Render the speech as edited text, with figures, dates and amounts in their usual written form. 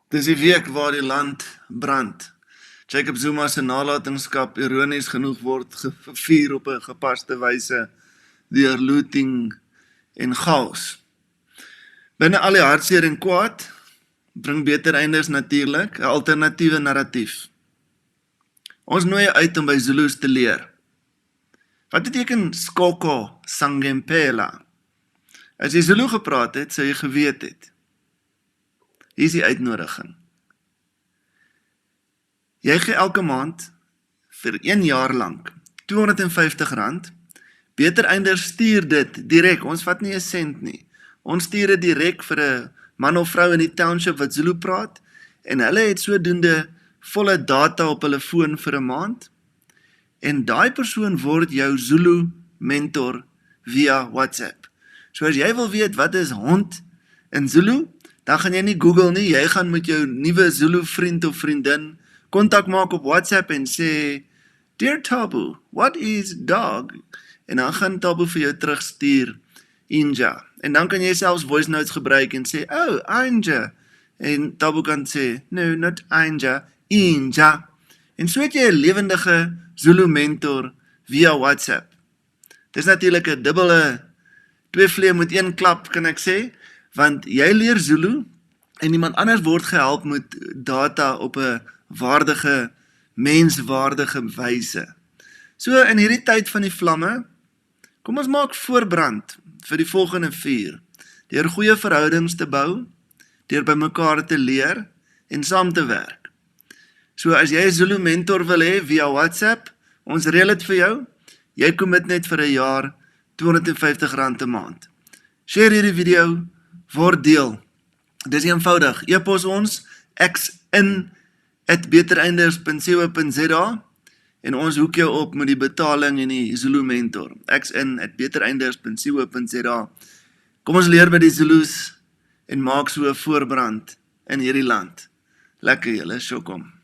Dis die week waar die land brand. Jacob Zuma se nalatenskap ironies genoeg word gevier op 'n gepaste wyse deur looting en chaos. Binne al die hartseer en kwaad bring beter eindes natuurlik 'n alternatiewe narratief. Ons nooi jou uit om by Zulus te leer. Wat beteken Skoko Sangempela? As jy Zulu gepraat het, sou jy geweet het. Hier is die uitnodiging. Jy gee elke maand vir 1 jaar lank R250. Beter eindes stuur dit direk. Ons vat nie 'n sent nie. Ons stuur dit direk vir 'n man of vrou in die township wat Zulu praat en hulle het sodoende volle data op hulle foon vir 'n maand en daai persoon word jou Zulu mentor via WhatsApp. So as jy wil weet wat is hond in Zulu, dan gaan jy nie Google nie, jy gaan met jou nuwe Zulu vriend of vriendin kontak maak op WhatsApp en sê, Dear Tabu, what is dog? En dan gaan Tabu vir jou terugstuur, Inja. En dan kan jy selfs voice notes gebruik en sê, oh, Inja. En Tabu kan sê, no, not Inja, Inja. En so het jy 'n lewendige Zulu mentor via WhatsApp. Dis natuurlik 'n dubbele, 2 vleie met 1 klap, kan ek sê, want jy leer Zulu en iemand anders word gehelp met data op 'n waardige, menswaardige wyse. So in hierdie tyd van die vlamme, kom ons maak voorbrand vir die volgende 4, deur goeie verhoudings te bou, deur by mekaar te leer en saam te werk. So as jy 'n Zulu mentor wil hê via WhatsApp, ons reël dit vir jou, jy commit net vir 'n jaar R250 'n maand. Share hierdie video, word deel. Dis eenvoudig, e-pos ons, xin@betereinders.co.za en ons hoek jou op met die betaling en die Zulu mentor. xin@betereinders.co.za. Kom ons leer by die Zulus en maak so 'n voorbrand in hierdie land. Lekker julle, sjokom.